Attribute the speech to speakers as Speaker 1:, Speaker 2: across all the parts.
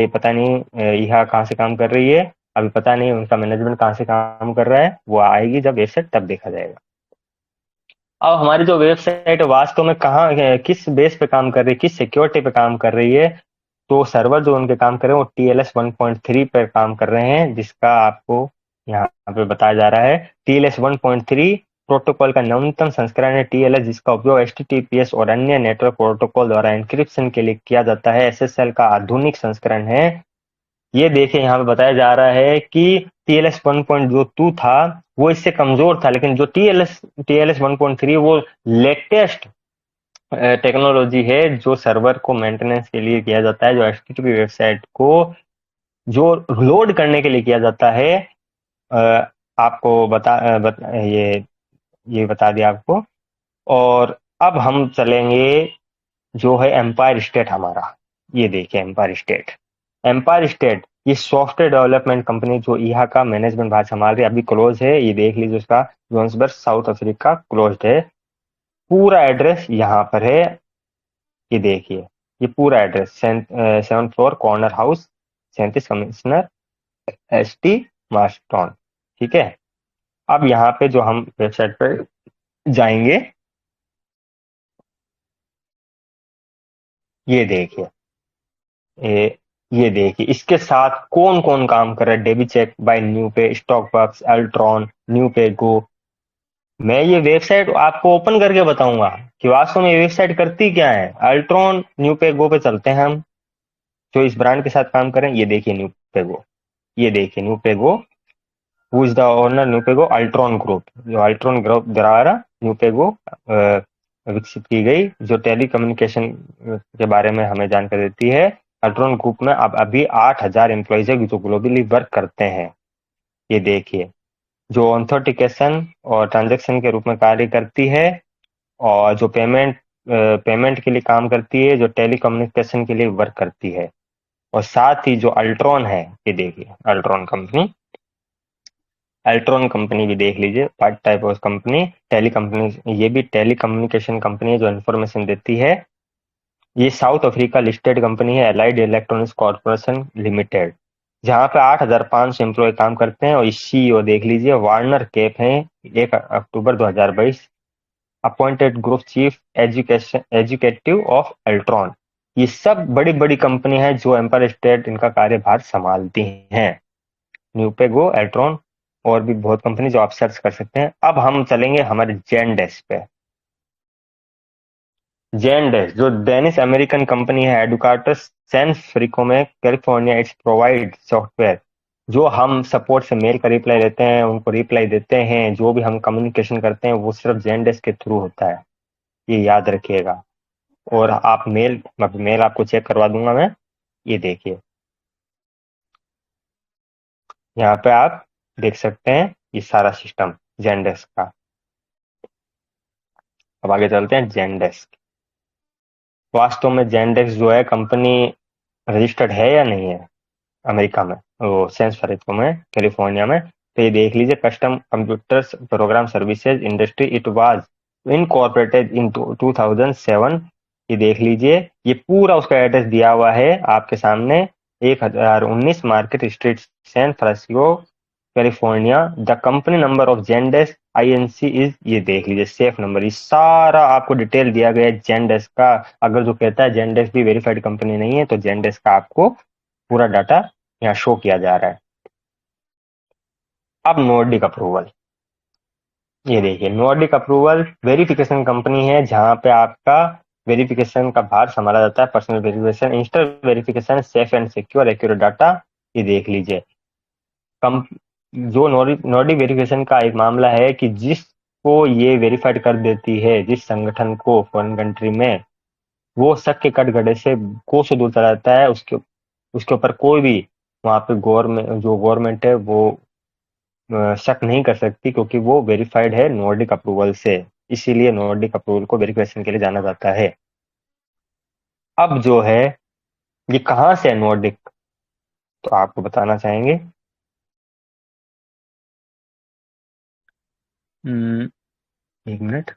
Speaker 1: ये पता नहीं यहाँ कहाँ से काम कर रही है, अभी पता नहीं उनका मैनेजमेंट कहाँ से काम कर रहा है, वो आएगी जब वेबसाइट तब देखा जाएगा। अब हमारी जो वेबसाइट वास्तव में कहाँ किस बेस पे काम कर रही है, किस सिक्योरिटी पे काम कर रही है, तो सर्वर जो उनके काम कर रहे हैं वो TLS 1.3 पर काम कर रहे हैं, जिसका आपको यहाँ पे बताया जा रहा है। TLS 1.3 प्रोटोकॉल का नवीनतम संस्करण है। TLS जिसका उपयोग HTTPS और अन्य नेटवर्क प्रोटोकॉल द्वारा एन्क्रिप्शन के लिए किया जाता है, SSL का आधुनिक संस्करण है। ये देखिए यहाँ पे बताया जा रहा है कि TLS 1.2 था वो इससे कमजोर था, लेकिन जो TLS 1.3 वो लेटेस्ट टेक्नोलॉजी है जो सर्वर को मेंटेनेंस के लिए किया जाता है, जो HTTP वेबसाइट को जो लोड करने के लिए किया जाता है। अ, आपको ये बता दिया आपको। और अब हम चलेंगे जो है एम्पायर स्टेट हमारा। ये देखिए एम्पायर स्टेट ये सॉफ्टवेयर डेवलपमेंट कंपनी जो यहाँ का मैनेजमेंट भाग संभाल रही है, अभी क्लोज है। ये देख लीजिए उसका जोहान्सबर्ग साउथ अफ्रीका क्लोज है। पूरा एड्रेस यहाँ पर है। ये देखिए ये पूरा address 7th floor corner house 37 commissioner ST Marston. ठीक है। अब यहाँ पे जो हम वेबसाइट पे जाएंगे, ये देखिए ये ये देखिए इसके साथ कौन कौन काम कर रहा है। डेबी चेक बाय न्यू पे, स्टॉकबॉक्स, अल्ट्रॉन, न्यू पे गो। मैं ये वेबसाइट आपको ओपन करके बताऊंगा कि वास्तव में ये वेबसाइट करती क्या है। अल्ट्रॉन न्यू पे गो पे चलते हैं हम, जो इस ब्रांड के साथ काम करें। ये देखिए न्यू पे गो, ये देखिए new pay go. Who is the owner new pay go? Ultron group. जो अल्ट्रॉन ग्रुप द्वारा न्यू पे गो विकसित की गई, जो टेलीकम्युनिकेशन के बारे में हमें जानकारी देती है। अल्ट्रॉन ग्रुप में अब अभी 8,000 एम्प्लॉइज है जो ग्लोबली वर्क करते हैं। ये देखिए जो ऑथेंटिकेशन और ट्रांजैक्शन के रूप में कार्य करती है, और जो पेमेंट के लिए काम करती है, जो टेलीकम्युनिकेशन के लिए वर्क करती है। और साथ ही जो अल्ट्रॉन है, ये देखिए अल्ट्रॉन कंपनी भी देख लीजिए, part type of company tele company, ये भी टेली कम्युनिकेशन कंपनी है जो इन्फॉर्मेशन देती है। ये साउथ अफ्रीका लिस्टेड कंपनी है, एलाइड इलेक्ट्रॉनिक्स कॉर्पोरेशन लिमिटेड, जहाँ पे 8,500 एम्प्लॉय काम करते हैं। और इस CEO देख लीजिए वार्नर केप हैं, 1 अक्टूबर 2022 appointed group chief education educative of Ultron. ये सब बड़ी बड़ी कंपनी है जो एम्पायर स्टेट इनका कार्यभार संभालती हैं। न्यूपेगो, एल्ट्रॉन और भी बहुत कंपनी जो आप सर्च कर सकते हैं। अब हम चलेंगे हमारे जेनडेस्क पे। जेनडेस्क जो डेनिश अमेरिकन कंपनी है, हेडक्वार्टर्स सैन फ्रिको में कैलिफोर्निया। इट्स प्रोवाइड सॉफ्टवेयर, जो हम सपोर्ट से मेल का रिप्लाई देते हैं, उनको रिप्लाई देते हैं, जो भी हम कम्युनिकेशन करते हैं वो सिर्फ जेनडेस्क के थ्रू होता है। ये याद रखिएगा। और आप मेल आपको चेक करवा दूंगा मैं। ये देखिए यहाँ पे आप देख सकते हैं ये सारा सिस्टम जेनडेस्क का। अब आगे चलते हैं जेनडेस्क। वास्तव में जेनडेक्स जो है कंपनी रजिस्टर्ड है या नहीं है अमेरिका में, वो सैन फ्रांसिस्को में कैलिफोर्निया में। तो ये देख लीजिए custom computers program services industry, it was incorporated in 2007। ये देख लीजिए ये पूरा उसका एड्रेस दिया हुआ है आपके सामने। 1019 market street San Francisco California. The company number of Zendesk INC is, ये देख लीजिए सेफ नंबर। ये सारा आपको डिटेल दिया गया है जेनडेस्क का। अगर जो कहता है जेनडेस्क भी वेरीफाइड कंपनी नहीं है, तो जेनडेस्क का आपको पूरा डाटा यहाँ शो किया जा रहा है। अब नॉर्डिक अप्रूवल, ये देखिए नॉर्डिक अप्रूवल वेरिफिकेशन कंपनी है जहां पे आपका वेरिफिकेशन का भार संभाला जाता है। Personal verification, instant verification, safe and secure accurate data. ये देख लीजिए कम जो नॉर्डिक वेरिफिकेशन का एक मामला है कि जिसको ये वेरीफाइड कर देती है, जिस संगठन को फॉरेन कंट्री में, वो शक के कटघरे से कोसों दूर चला जाता है। उसके उसके ऊपर कोई भी वहां पे गवर्नमेंट है वो शक नहीं कर सकती, क्योंकि वो वेरीफाइड है नॉर्डिक अप्रूवल से। इसीलिए नॉर्डिक अप्रूवल को वेरिफिकेशन के लिए जाना जाता है। अब जो है ये कहाँ से है नॉर्डिक, तो आपको बताना चाहेंगे। एक मिनट।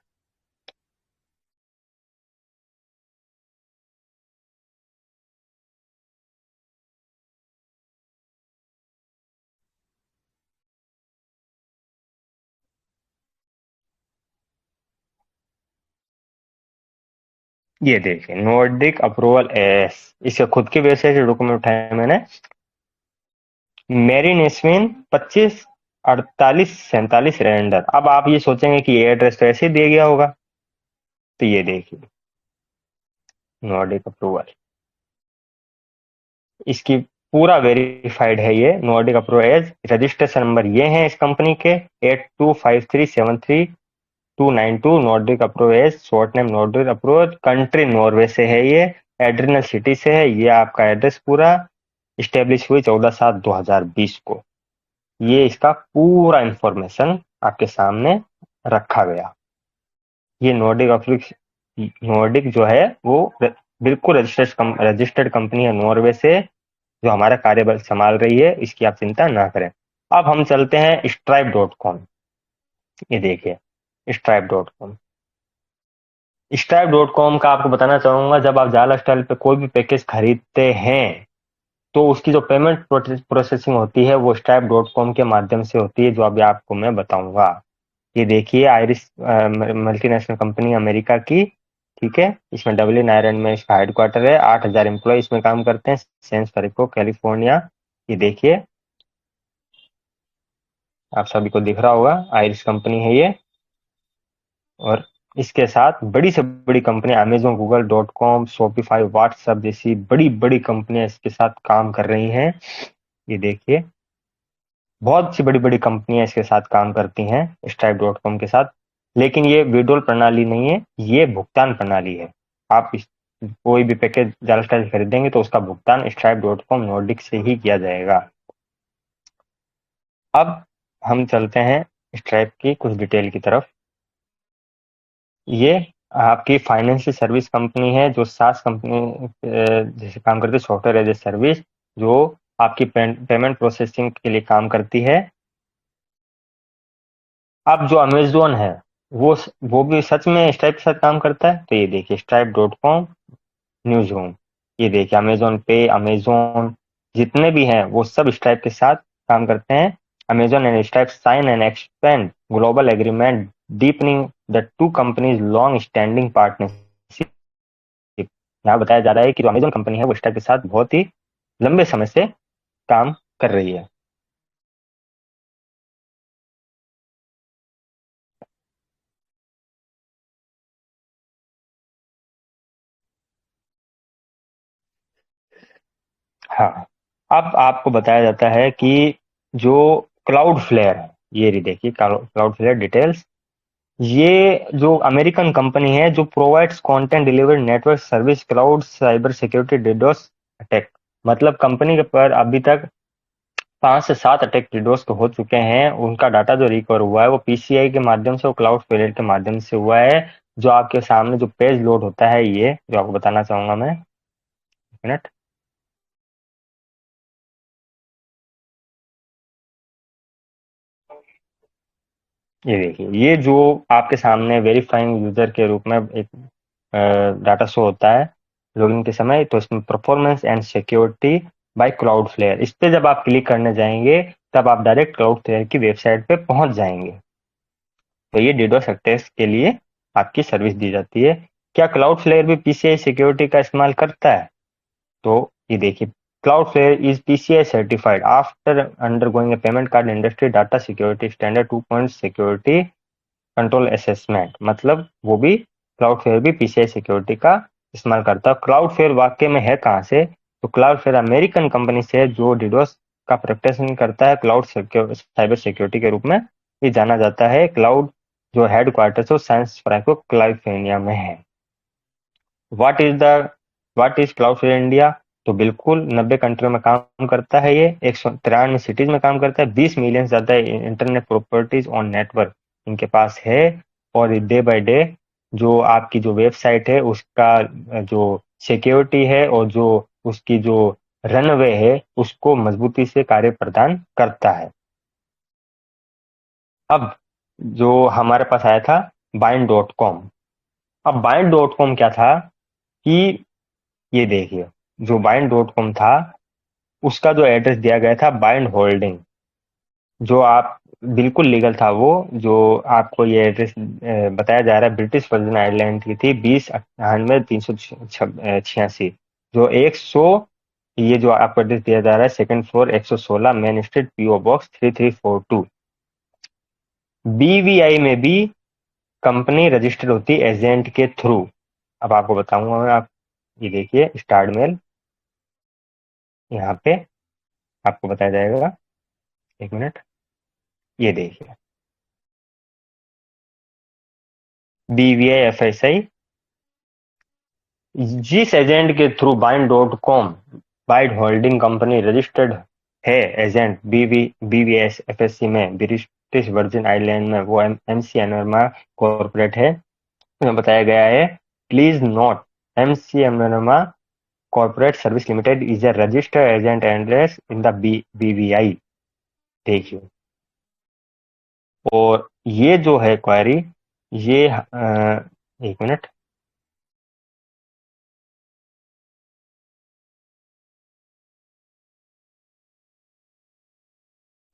Speaker 1: ये देखिए नॉर्डिक अप्रूवल एस, इसके खुद की वेबसाइट से डॉक्यूमेंट उठाए मैंने। मेरी नेस्विन 25 48 47 रेंडर। अब आप ये सोचेंगे कि ये एड्रेस तो ऐसे ही दिया गया होगा, तो ये देखिए नॉर्डिक अप्रूवल, इसकी पूरा वेरीफाइड है ये Nordic approval age. Registration number ये है इस कंपनी के 825373 Nordic approval age, short name Nordic approval, country Norway से है ये, एड्रिनल सिटी से है ये, आपका एड्रेस पूरा, स्टेब्लिश हुई 14/7/2020 को। ये इसका पूरा इंफॉर्मेशन आपके सामने रखा गया। ये नॉर्डिक अफ्रीक्स, नॉर्डिक जो है वो बिल्कुल रजिस्टर्ड कंपनी है नॉर्वे से, जो हमारा कार्यबल संभाल रही है, इसकी आप चिंता ना करें। अब हम चलते हैं stripe.com। ये देखिए stripe.com। stripe.com का आपको बताना चाहूंगा, जब आप जाला स्टाइल पे कोई भी पैकेज खरीदते हैं तो उसकी जो पेमेंट प्रोसेसिंग होती है वो stripe.com के माध्यम से होती है, जो अभी आपको मैं बताऊंगा। ये देखिए आयरिस मल्टीनेशनल कंपनी अमेरिका की, ठीक है, इसमें डब्लिन आयरन में इसका हेडक्वार्टर है, 8,000 एम्प्लॉय इसमें काम करते हैं, सैन फ्रांसिस्को कैलिफोर्निया। ये देखिए आप सभी को दिख रहा होगा, आयरिस कंपनी है ये। और इसके साथ बड़ी से बड़ी कंपनी अमेजोन, गूगल.com, शॉपिफाई, व्हाट्सएप जैसी बड़ी बड़ी कंपनियां इसके साथ काम कर रही हैं। ये देखिए बहुत सी बड़ी बड़ी कंपनियां इसके साथ काम करती हैं stripe.com के साथ। लेकिन ये विड्रॉल प्रणाली नहीं है, ये भुगतान प्रणाली है। आप कोई भी पैकेज जालस्टाइल खरीदेंगे तो उसका भुगतान stripe.com नॉर्डिक से ही किया जाएगा। अब हम चलते हैं स्ट्राइप की कुछ डिटेल की तरफ। ये आपकी फाइनेंशियल सर्विस कंपनी है, जो सास कंपनी जैसे काम करती है, सॉफ्टवेयर एज ए सर्विस, जो आपकी पेमेंट प्रोसेसिंग के लिए काम करती है। अब जो अमेजोन है वो भी सच में स्ट्राइप के साथ काम करता है, तो ये देखिए stripe.com न्यूज होम। ये देखिए अमेजोन पे, अमेजोन जितने भी हैं वो सब स्ट्राइप के साथ काम करते हैं। Amazon and Stripe sign and expand global agreement deepening the two companies long standing partnership. यहाँ बताया जा रहा है कि जो अमेजोन कंपनी है वो स्ट्राइप के साथ बहुत ही लंबे समय से काम कर रही है। हाँ, अब आपको बताया जाता है कि जो क्लाउड फ्लेयर है, ये रही देखिए क्लाउड फ्लेयर डिटेल्स। ये जो अमेरिकन कंपनी है जो provides content delivery network service cloud cyber security DDoS attack. मतलब कंपनी के पर अभी तक 5 से 7 अटैक डिडोस के हो चुके हैं। उनका डाटा जो रिकवर हुआ है वो पीसीआई के माध्यम से और क्लाउड फ्लेयर के माध्यम से हुआ है। जो आपके सामने जो पेज लोड होता है, ये जो आपको बताना चाहूंगा मैं, एक मिनट। ये देखिए ये जो आपके सामने वेरीफाइंग यूजर के रूप में एक डाटा शो होता है लॉगिन के समय, तो इसमें performance and security by Cloudflare, इस पे जब आप क्लिक करने जाएंगे तब आप डायरेक्ट क्लाउड फ्लेयर की वेबसाइट पे पहुंच जाएंगे। तो ये डिडोस अटैक्स के लिए आपकी सर्विस दी जाती है। क्या क्लाउड फ्लेयर भी पीसीआई सिक्योरिटी का इस्तेमाल करता है? तो ये देखिए Cloudflare is PCI certified after undergoing a payment card industry data security standard 2 point security control assessment. मतलब वो भी क्लाउड फेयर भी पीसीआई सिक्योरिटी का इस्तेमाल करता है। क्लाउड फेयर वाकई में है कहाँ से? तो क्लाउड फेयर अमेरिकन कंपनी से है, जो डिडोस का प्रोटेक्शन करता है क्लाउड साइबर सिक्योरिटी के रूप में ये जाना जाता है। क्लाउड जो headquarter San Francisco California में है। What is the what is Cloudflare India? तो बिल्कुल 90 कंट्रियों में काम करता है ये, 193 सिटीज में काम करता है, 20 मिलियन से ज्यादा इंटरनेट प्रॉपर्टीज ऑन नेटवर्क इनके पास है। और डे बाय डे जो आपकी जो वेबसाइट है उसका जो सिक्योरिटी है और जो उसकी जो रनवे है उसको मजबूती से कार्य प्रदान करता है। अब जो हमारे पास आया था बाइंड.com। अब बाइंड.com क्या था कि ये देखिए जो बाइंड.com था उसका जो एड्रेस दिया गया था बाइंड होल्डिंग, जो आप बिल्कुल लीगल था वो। जो आपको ये एड्रेस बताया जा रहा है ब्रिटिश वर्जिन आइलैंड की थी, 20/98/386, जो 100, ये जो आपको एड्रेस दिया जा रहा है second floor 116 main street PO box 3342। BVI में भी कंपनी रजिस्टर्ड होती है एजेंट के थ्रू। अब आपको बताऊंगा मैं, आप ये देखिए स्टार्ट मेल, यहाँ पे आपको बताया जाएगा, एक मिनट, ये देखिए BVI FSI, जिस एजेंट के थ्रू बाइंड.com बाइट होल्डिंग कंपनी रजिस्टर्ड है एजेंट BVS FSC में ब्रिटिश वर्जिन आइलैंड में, वो MC एनोरमा कॉर्पोरेट है। इसमें बताया गया है, प्लीज नोट MC एनोरमा corporate service limited is a registered agent address in the BVI। देखिए, और ये जो है क्वेरी, ये एक मिनट,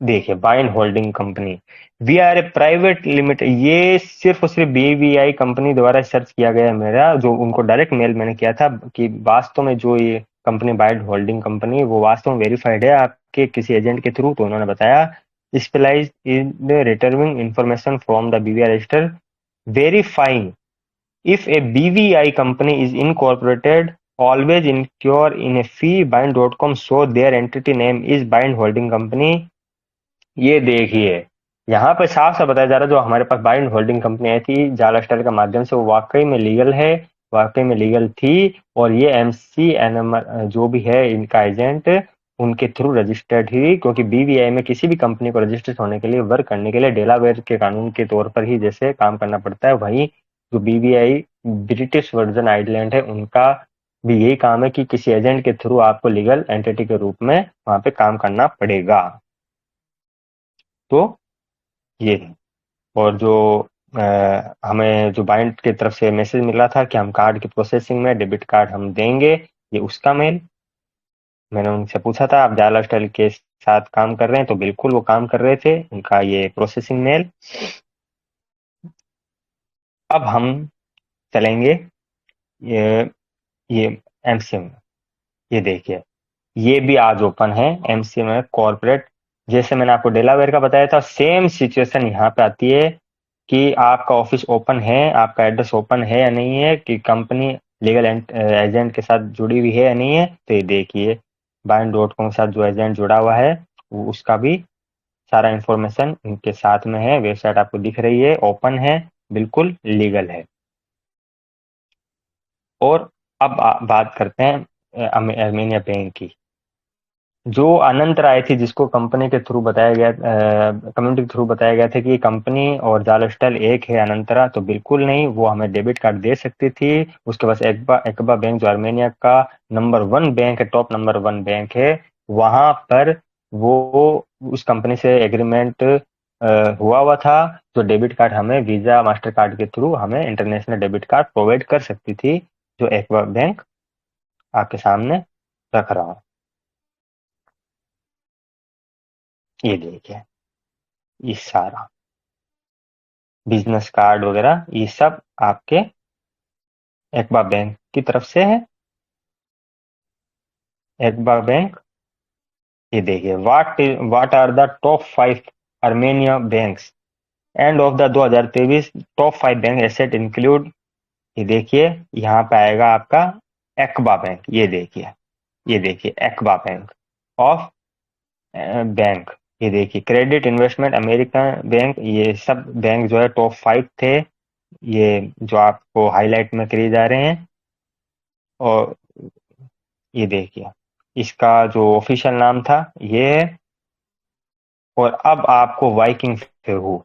Speaker 1: देखिए bind holding company, we are a private limited, ये सिर्फ और सिर्फ BVI कंपनी द्वारा सर्च किया गया है मेरा, जो उनको डायरेक्ट मेल मैंने किया था कि वास्तव में जो ये कंपनी बाइंड होल्डिंग कंपनी, वो वास्तव में वेरीफाइड है आपके किसी एजेंट के थ्रू। तो उन्होंने बताया, specialise in returning information from the BVI register, verifying if a BVI company is incorporated, always incur in a fee bind.com show their entity name is bind holding company। ये देखिए, यहाँ पे साफ साफ बताया जा रहा है, जो हमारे पास बाइंड होल्डिंग कंपनी आई थी जाला स्टाइल के माध्यम से, वो वाकई में लीगल है, वाकई में लीगल थी। और ये MC जो भी है इनका एजेंट, उनके थ्रू रजिस्टर्ड ही, क्योंकि BVI में किसी भी कंपनी को रजिस्टर्ड होने के लिए, वर्क करने के लिए डेलावेयर के कानून के तौर पर ही जैसे काम करना पड़ता है, वहीं जो BVI ब्रिटिश वर्जन आइलैंड है, उनका भी यही काम है कि किसी एजेंट के थ्रू आपको लीगल एंटिटी के रूप में वहां पे काम करना पड़ेगा। तो ये है। और जो हमें जो बाइंड की तरफ से मैसेज मिला था कि हम कार्ड की प्रोसेसिंग में, डेबिट कार्ड हम देंगे, ये उसका मेल। मैंने उनसे पूछा था आप जाला स्टाइल के साथ काम कर रहे हैं, तो बिल्कुल वो काम कर रहे थे, उनका ये प्रोसेसिंग मेल। अब हम चलेंगे ये ये MCM, ये देखिए, ये भी आज ओपन है MCM में कॉर्पोरेट। जैसे मैंने आपको डेलावेयर का बताया था, सेम सिचुएशन यहाँ पे आती है कि आपका ऑफिस ओपन है, आपका एड्रेस ओपन है या नहीं है, कि कंपनी लीगल एजेंट के साथ जुड़ी हुई है या नहीं है। तो ये देखिए बाइंड.com के साथ जो एजेंट जुड़ा हुआ है, उसका भी सारा इंफॉर्मेशन इनके साथ में है। वेबसाइट आपको दिख रही है, ओपन है, बिल्कुल लीगल है। और अब बात करते हैं अर्मेनिया बैंक की। जो अनंत राय थी, जिसको कंपनी के थ्रू बताया गया, कम्युनिटी के थ्रू बताया गया था कि कंपनी और जाल स्टाइल एक है अनंतरा, तो बिल्कुल नहीं, वो हमें डेबिट कार्ड दे सकती थी। उसके पास एकबा बैंक, जो आर्मेनिया का नंबर 1 बैंक है, टॉप नंबर 1 बैंक है, वहां पर वो उस कंपनी से एग्रीमेंट हुआ था, जो डेबिट कार्ड हमें वीजा मास्टर कार्ड के थ्रू हमें इंटरनेशनल डेबिट कार्ड प्रोवाइड कर सकती थी, जो एकबा बैंक आपके सामने रख रहा हूँ। ये देखिए, ये सारा बिजनेस कार्ड वगैरह, ये सब आपके एक्वा बैंक की तरफ से है। एक्वा बैंक, ये देखिए, what are the top 5 Armenia banks end of the 2023 top 5 bank asset include. ये देखिए, यहाँ पे आएगा आपका एक्वा बैंक। ये देखिए एक्वा बैंक ऑफ बैंक। ये देखिए क्रेडिट इन्वेस्टमेंट अमेरिकन बैंक, ये सब बैंक जो है टॉप 5 थे, ये जो आपको हाईलाइट में किए जा रहे हैं। और ये देखिए, इसका जो ऑफिशियल नाम था ये है। और अब आपको वाइकिंग फेहू,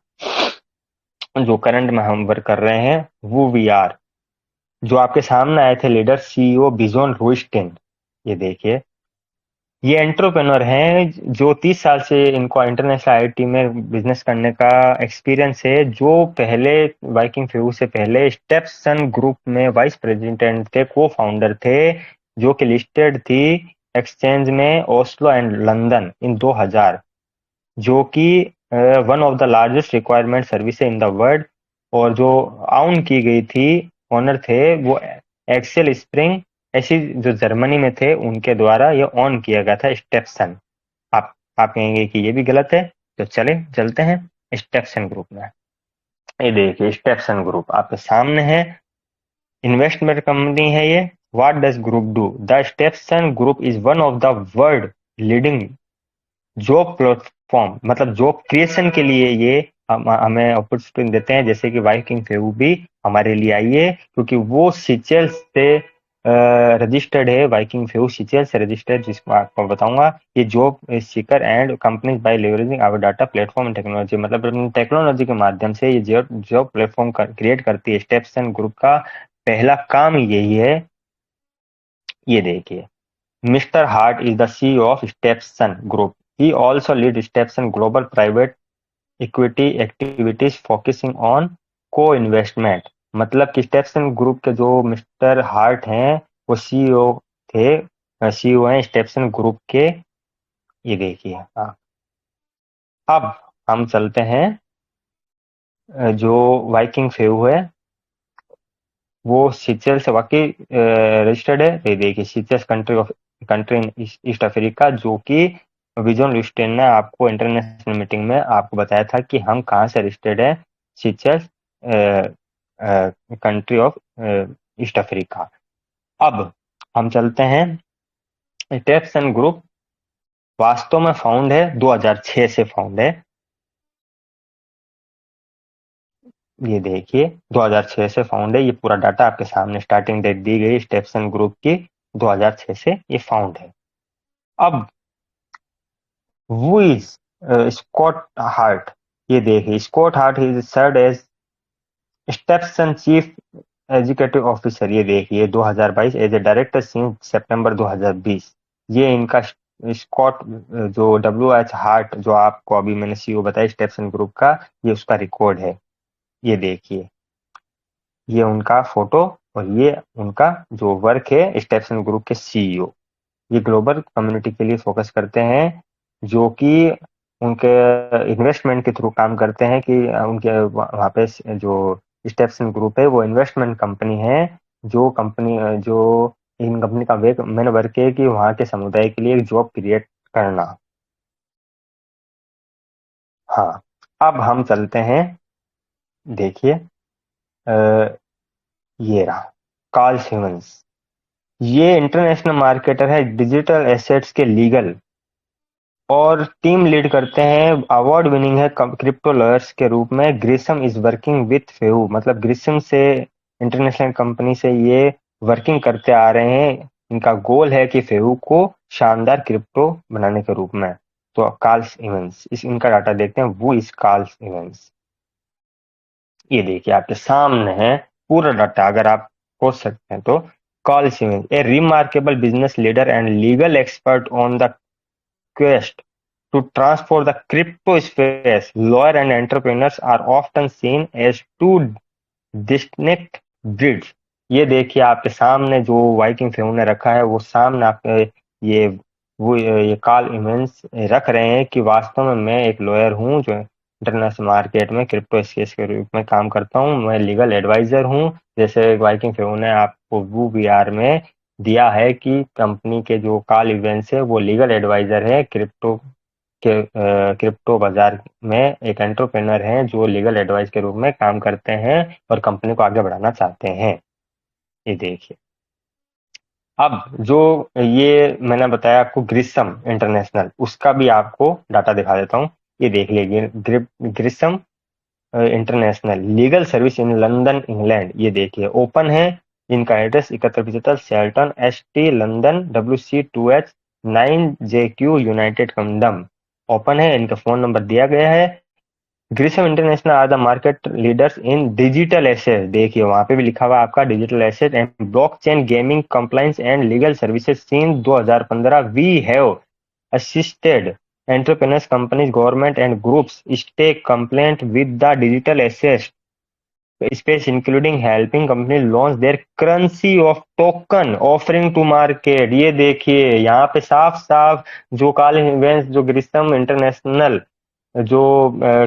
Speaker 1: जो करंट में हम वर्क कर रहे हैं, वो VR, जो आपके सामने आए थे लीडर CEO बिजोन रुइस्टिन। ये देखिए, ये एंटरप्रेन्योर हैं, जो 30 साल से इनको इंटरनेशनल IIT में बिजनेस करने का एक्सपीरियंस है, जो पहले वाइकिंग फेहू से पहले स्टेप्सन ग्रुप में वाइस प्रेसिडेंट थे, को फाउंडर थे, जो कि लिस्टेड थी एक्सचेंज में ओस्लो एंड लंदन इन 2000, जो कि one of the largest requirement service in the world, और जो ऑन की गई थी, ओनर थे वो एक्सेल स्प्रिंग, ऐसी जो जर्मनी में थे उनके द्वारा ये ऑन किया गया था स्टेप्सन। आप कहेंगे कि ये भी गलत है, तो चले चलते हैं स्टेप्सन ग्रुप में। ये देखिए स्टेप्सन ग्रुप आपके सामने है, इन्वेस्टमेंट कंपनी है ये। What does group do? The Stepstone group is one of the world leading job platform, मतलब जॉब क्रिएशन के लिए ये हमें अपॉर्चुनिटी देते हैं, जैसे कि वाइकिंग फेव भी हमारे लिए आई है, क्योंकि वो सीचेल से रजिस्टर्ड है। वाइकिंग फेव सीचेल से रजिस्टर्ड, जिसको आपको बताऊंगा। ये job seeker and companies by leveraging our data platform and technology, मतलब टेक्नोलॉजी के माध्यम से ये जॉब प्लेटफॉर्म क्रिएट करती है। स्टेप्सन ग्रुप का पहला काम यही है। ये देखिए, Mr. Hart is the CEO of Stepson Group. He also leads Stepson Global Private Equity activities focusing on co-investment। मतलब कि स्टेप्सन ग्रुप के जो मिस्टर हार्ट हैं वो सीईओ थे, सीईओ हैं स्टेप्सन ग्रुप के। ये देखिए, हाँ। अब हम चलते हैं, जो वाइकिंग फेव है वो सीचेल से वाकई रजिस्टर्ड है। ये देखिए सीचेल्स कंट्री इन ईस्ट अफ्रीका, जो कि विजन लुस्टेन ने आपको इंटरनेशनल मीटिंग में आपको बताया था कि हम कहाँ से रजिस्टर्ड है। सीचेल्स कंट्री ऑफ ईस्ट अफ्रीका। अब हम चलते हैं, स्टेप्सन ग्रुप वास्तव में फाउंड है 2006 से फाउंड है। ये देखिए 2006 से फाउंड है, ये पूरा डाटा आपके सामने स्टार्टिंग डेट दी गई स्टेप्सन ग्रुप की, 2006 से ये फाउंड है। अब Who is Scott Hart? ये देखिए Scott Hart he served as Stepstone chief executive officer. ये देखिए 2022 एज ए डायरेक्टर सिंस सितंबर 2020। ये इनका स्कॉट, जो WH हार्ट, जो आपको अभी मैंने सीईओ बताया स्टेप्सन ग्रुप का, ये उसका रिकॉर्ड है। ये देखिए, ये उनका फोटो और ये उनका जो वर्क है स्टेप्सन ग्रुप के सीईओ। ये ग्लोबल कम्युनिटी के लिए फोकस करते हैं, जो कि उनके इन्वेस्टमेंट के थ्रू काम करते हैं, कि उनके वहाँ पे जो स्टेप्सन ग्रुप है वो इन्वेस्टमेंट कंपनी है। जो कंपनी जो इन कंपनी का मेन वर्क है कि वहाँ के समुदाय के लिए एक जॉब क्रिएट करना। हाँ, अब हम चलते हैं, देखिए ये रहा कार्ल सिमंस। ये इंटरनेशनल मार्केटर है डिजिटल एसेट्स के लीगल, और टीम लीड करते हैं। अवार्ड विनिंग है क्रिप्टो लॉयर्स के रूप में। ग्रिसम इज वर्किंग विथ फेव, मतलब ग्रिसम से इंटरनेशनल कंपनी से ये वर्किंग करते आ रहे हैं। इनका गोल है कि फेव को शानदार क्रिप्टो बनाने के रूप में। तो कार्ल इवेंस, इनका डाटा देखते हैं। वो इस कार्ल इवेंस, ये देखिए आपके सामने है पूरा डाटा, अगर आप खोज सकते हैं तो। Karl Evans a remarkable business leader and legal expert on the quest to transform the crypto space. Lawyers and entrepreneurs are often seen as two distinct breeds। ये देखिए आपके सामने जो वाइकिंग फेव ने रखा है, वो सामने आपके ये ये कार्ल इवेंस रख रहे हैं कि वास्तव में मैं एक लॉयर हूँ जो इंटरनेशनल मार्केट में क्रिप्टो स्पेस के रूप में काम करता हूँ। मैं लीगल एडवाइजर हूँ, जैसे वाइकिंग फेव ने आपको वो VR में दिया है कि कंपनी के जो कार्ल इवेंस है वो लीगल एडवाइजर है क्रिप्टो के क्रिप्टो बाजार में। एक एंटरप्रेन्योर हैं जो लीगल एडवाइस के रूप में काम करते हैं और कंपनी को आगे बढ़ाना चाहते हैं। ये देखिए, अब जो ये मैंने बताया आपको ग्रिसम इंटरनेशनल, उसका भी आपको डाटा दिखा देता हूँ। ये देख लीजिए Grissom international legal service in London England. ये देखिए ओपन है। इनका address 7175 Shelton ST London WC2H9JQ United Kingdom. Open है। इनका फोन नंबर दिया गया है। Grissom international are the market leaders in digital asset. देखिए वहां पे भी लिखा हुआ आपका digital asset and blockchain gaming compliance and legal services since 2015। We have assisted entrepreneurs, companies, government, and groups stay compliant with the digital asset space, including helping companies launch their currency of token offering to market। ये देखिए यहाँ पे साफ साफ जो काल events, जो ग्रिसम international जो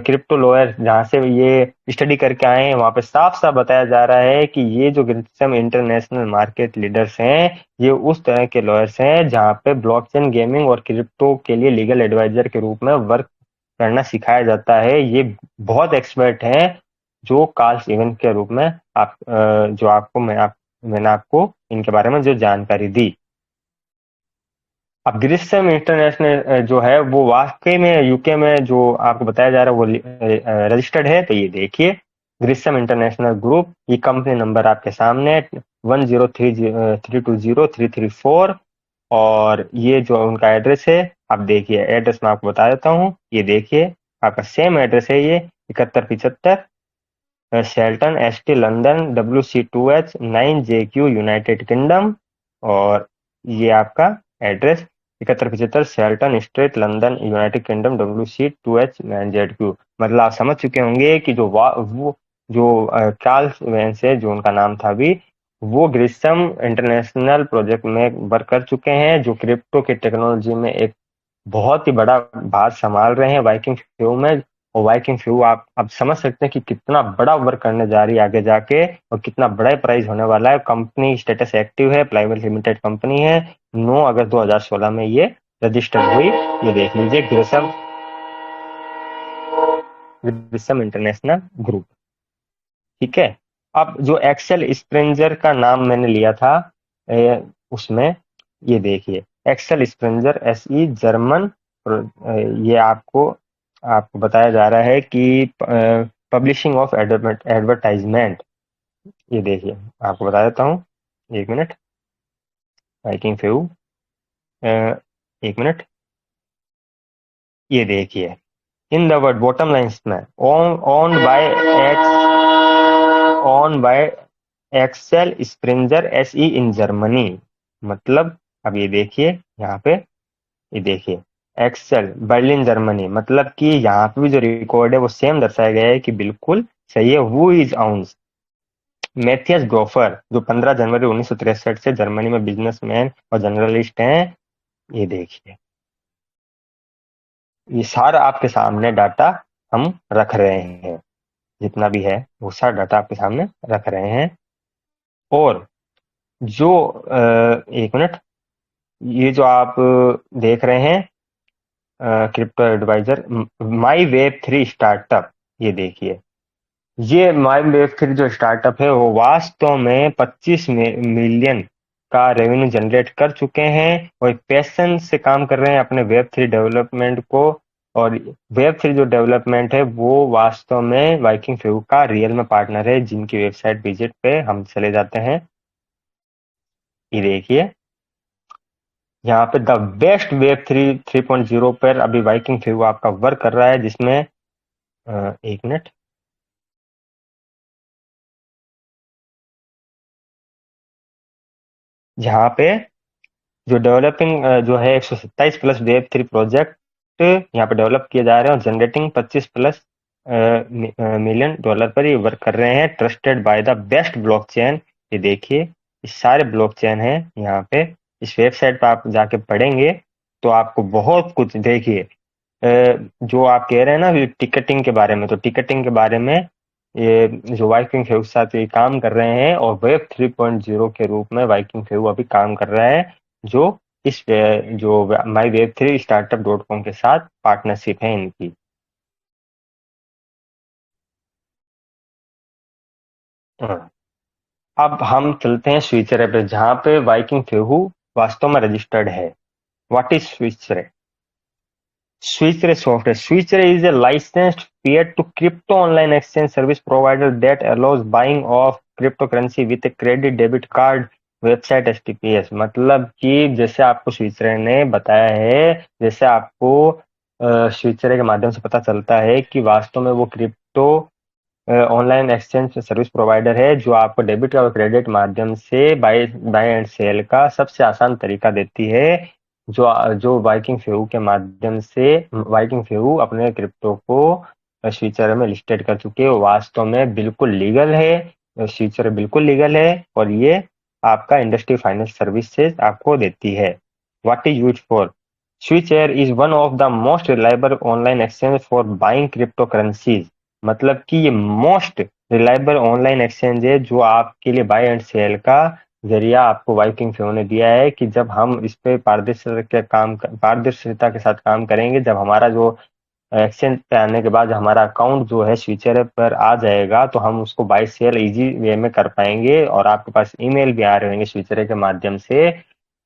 Speaker 1: क्रिप्टो लॉयर जहाँ से ये स्टडी करके आए हैं वहाँ पे साफ साफ बताया जा रहा है कि ये जो ग्रिसम इंटरनेशनल मार्केट लीडर्स हैं ये उस तरह के लॉयर्स हैं जहाँ पे ब्लॉकचेन गेमिंग और क्रिप्टो के लिए लीगल एडवाइजर के रूप में वर्क करना सिखाया जाता है। ये बहुत एक्सपर्ट हैं जो कार्ल इवन के रूप में जो आपको मैंने आपको इनके बारे में जो जानकारी दी। अब ग्रिसम इंटरनेशनल जो है वो वाकई में यूके में जो आपको बताया जा रहा है वो रजिस्टर्ड है। तो ये देखिए ग्रिसम इंटरनेशनल ग्रुप, ये कंपनी नंबर आपके सामने 103032033 और ये जो उनका एड्रेस है आप देखिए, एड्रेस मैं आपको बता देता हूँ। ये देखिए आपका सेम एड्रेस है, ये 7175 Shelton ST London WC2H9JQ United kingdom. और ये आपका address 7175 Shelton street London United kingdom WC2H9ZQ। मतलब आप समझ चुके होंगे कि वो जो चार्ल्स वेंस है जो उनका नाम था अभी, वो ग्रिसम इंटरनेशनल प्रोजेक्ट में वर्क कर चुके हैं जो क्रिप्टो की टेक्नोलॉजी में एक बहुत ही बड़ा भाग संभाल रहे हैं वाइकिंग फ्यू में। और वाइकिंग फ्यू आप अब समझ सकते हैं कि कितना बड़ा वर्क करने जा रही है आगे जाके और कितना बड़ा प्राइस होने वाला है। कंपनी स्टेटस एक्टिव है, प्राइवेट लिमिटेड कंपनी है, 9 अगस्त 2016 में ये रजिस्टर्ड हुई। ये देख लीजिए ग्रिसम ग्रिसम इंटरनेशनल ग्रुप। ठीक है, अब जो एक्सेल स्प्रेंजर का नाम मैंने लिया था उसमें ये देखिए एक्सेल स्प्रेंजर SE जर्मन। ये आपको बताया जा रहा है कि पब्लिशिंग ऑफ एडवर्टाइजमेंट। ये देखिए आपको बता देता हूँ, एक मिनट। वाइकिंग फ्यू, एक मिनट। ये देखिए in the word bottom lines में own by Axel Springer SE in Germany. मतलब अब ये देखिए यहाँ पे, ये देखिए एक्सेल बर्लिन जर्मनी, मतलब कि यहाँ पे भी जो रिकॉर्ड है वो सेम दर्शाया गया है कि बिल्कुल सही है। हु इज आउंस मैथियस ग्रोफर जो 15 जनवरी 1963 से जर्मनी में बिजनेसमैन और जर्नलिस्ट हैं। ये देखिए ये सारा आपके सामने डाटा हम रख रहे हैं, जितना भी है वो सारा डाटा आपके सामने रख रहे हैं। और जो एक मिनट, ये जो आप देख रहे हैं crypto advisor my web 3 startup, ये देखिए ये माई वेब 3 जो स्टार्टअप है वो वास्तव में 25 मिलियन का रेवेन्यू जनरेट कर चुके हैं और पैशन से काम कर रहे हैं अपने वेब 3 डेवलपमेंट को। और वेब 3 जो डेवलपमेंट है वो वास्तव में वाइकिंग फ्यू का रियल में पार्टनर है, जिनकी वेबसाइट विजिट पे हम चले जाते हैं। ये देखिए यहाँ पे द बेस्ट वेब 3.0 पर अभी वाइकिंग फ्यू आपका वर्क कर रहा है, जिसमें एक मिनट, जहाँ पे जो डेवलपिंग जो है 127 प्लस वेब 3 प्रोजेक्ट यहाँ पे डेवलप किए जा रहे हैं और जनरेटिंग 25 प्लस मिलियन डॉलर पर ये वर्क कर रहे हैं, trusted by the best blockchain. ये देखिए ये सारे ब्लॉकचेन हैं यहाँ पे। इस वेबसाइट पर आप जाके पढ़ेंगे तो आपको बहुत कुछ देखिए जो आप कह रहे हैं ना टिकटिंग के बारे में, तो टिकटिंग के बारे में ये जो वाइकिंग फ्यू के साथ ये काम कर रहे हैं और वेब 3.0 के रूप में वाइकिंग फ्यू अभी काम कर रहा है, जो जो माई वेब 3 startup.com के साथ पार्टनरशिप है इनकी। हाँ, अब हम चलते हैं स्विचर ऐप पे जहाँ पे वाइकिंग फ्यू वास्तव में रजिस्टर्ड है। What is switcher? Switchray software. Switchray is a licensed peer-to-crypto online exchange service provider that allows buying of cryptocurrency with a credit debit card website HTTPS। मतलब कि जैसे आपको स्विचरे ने बताया है, जैसे आपको स्विचरे के माध्यम से पता चलता है कि वास्तव में वो crypto online exchange service provider है जो आपको डेबिट और क्रेडिट माध्यम से बाय एंड सेल का सबसे आसान तरीका देती है। जो जो वाइकिंग फ्यू के माध्यम से वाइकिंग फ्यू अपने क्रिप्टो को फ्यूचर में लिस्टेड कर चुके हैं, वास्तव में बिल्कुल लीगल है। फ्यूचर बिल्कुल लीगल है और ये आपका इंडस्ट्री फाइनेंस सर्विसेज आपको देती है। What is use for? Switchere is one of the most reliable online exchange for buying crypto currencies. मतलब कि ये मोस्ट रिलायबल ऑनलाइन एक्सचेंज है जो आपके लिए बाय एंड सेल का जरिया आपको वाइकिंग फ्लो ने दिया है कि जब हम इस पे पारदर्शिता के साथ काम करेंगे, जब हमारा जो एक्सचेंज पे आने के बाद हमारा अकाउंट जो है स्विचर पर आ जाएगा तो हम उसको बाय सेल इजी वे में कर पाएंगे, और आपके पास ईमेल भी आ रहे होंगे स्विचर के माध्यम से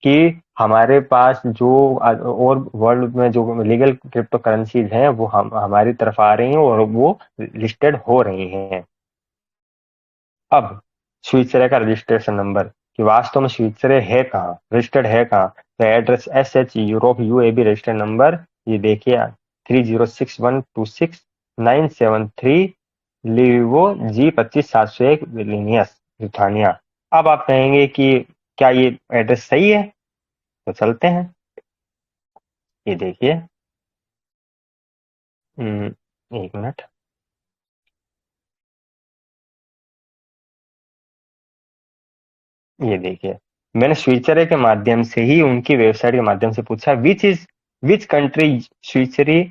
Speaker 1: कि हमारे पास जो और वर्ल्ड में जो लीगल क्रिप्टो करेंसीज हैं वो हम हमारी तरफ आ रही हैं और वो लिस्टेड हो रही हैं। अब स्विचरे का रजिस्ट्रेशन नंबर कि वास्तव में स्विचरे है कहाँ, रजिस्टर्ड है कहाँ, तो address SH Europe UAB registered number ये देखिए 306126 973 लीवो G25701 विलिनियस लिथुआनिया। अब आप कहेंगे कि क्या ये एड्रेस सही है, तो चलते हैं। ये देखिए एक मिनट। ये देखिए मैंने स्विचरे के माध्यम से ही उनकी वेबसाइट के माध्यम से पूछा which country Switchere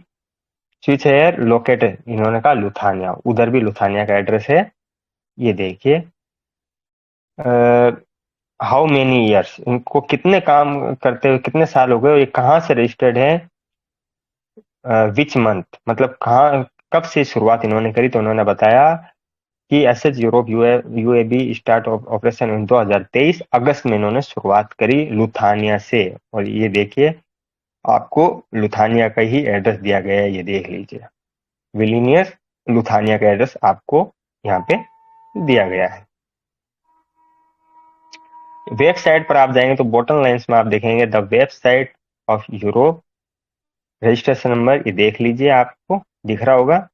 Speaker 1: Switchere located, इन्होंने कहा लुथानिया, उधर भी लुथानिया का एड्रेस है। ये देखिए हाउ मेनी ईयर्स, इनको कितने काम करते हुए कितने साल हो गए और ये कहाँ से रजिस्टर्ड है, विच मंथ मतलब कहाँ कब से शुरुआत इन्होंने करी, तो उन्होंने बताया कि SH Europe UAB start operation in 2023 अगस्त में इन्होंने शुरुआत करी लुथानिया से। और ये देखिए आपको लुथानिया का ही एड्रेस दिया गया है, ये देख लीजिए विलिनियस लुथानिया का एड्रेस आपको यहाँ पे दिया गया है। वेबसाइट पर आप जाएंगे तो बॉटम लाइंस में आप देखेंगे the website of Europe, registration number ये देख लीजिए आपको दिख रहा होगा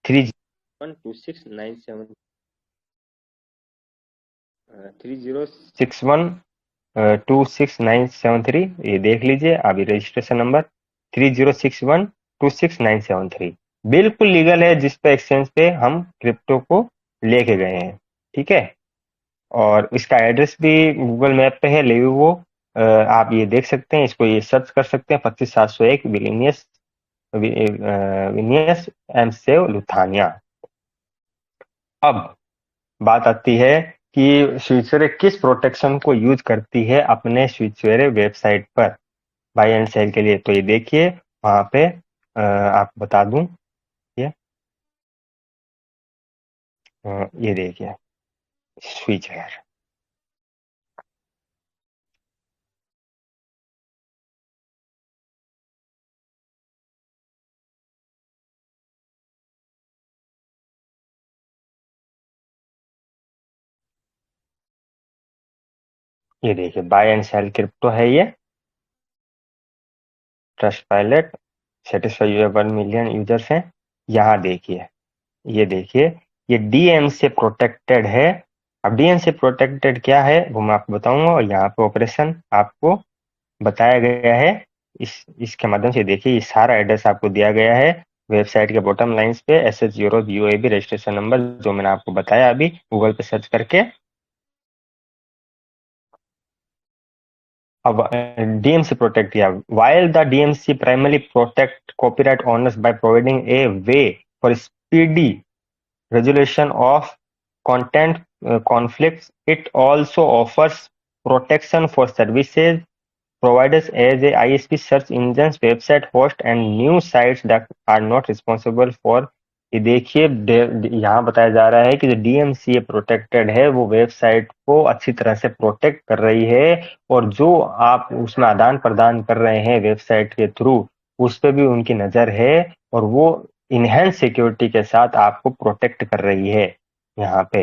Speaker 1: 30612697 ये देख लीजिए अभी रजिस्ट्रेशन नंबर 30612697 बिल्कुल लीगल है, जिस पे एक्सचेंज पे हम क्रिप्टो को लेके गए हैं। ठीक है, और इसका एड्रेस भी गूगल मैप पे है लेविवो, आप ये देख सकते हैं, इसको ये सर्च कर सकते हैं 25701 विलिनियस विनियस एम सेव लुथानिया। अब बात आती है कि स्विचवेरे किस प्रोटेक्शन को यूज करती है अपने स्विचवेरे वेबसाइट पर बाय एंड सेल के लिए, तो ये देखिए वहां पे आपको बता दूं ये ये देखिए स्विचवेयर, ये देखिए बाय एंड सेल क्रिप्टो है ये, Trustpilot satisfy your 1 million users हैं। यहाँ देखिए ये देखिए ये डीएम से प्रोटेक्टेड है। अब डीएम से प्रोटेक्टेड क्या है वो मैं आपको बताऊंगा, और यहाँ पे ऑपरेशन आपको बताया गया है। इसके माध्यम से देखिए ये सारा एड्रेस आपको दिया गया है वेबसाइट के बॉटम लाइंस पे, SH Europe UAB registration number जो मैंने आपको बताया अभी गूगल पे सर्च करके। अब डीएमसी प्रोटेक्ट किया, while the DMC primarily protect copyright owners by providing a way for speedy resolution of content conflicts, it also offers protection for services providers as a ISP, search engines, website host and news sites that are not responsible for। ये देखिए यहाँ बताया जा रहा है कि जो DMCA protected है वो वेबसाइट को अच्छी तरह से प्रोटेक्ट कर रही है, और जो आप उसमें आदान प्रदान कर रहे हैं वेबसाइट के थ्रू उस पर भी उनकी नजर है, और वो इनहेंस सिक्योरिटी के साथ आपको प्रोटेक्ट कर रही है। यहाँ पे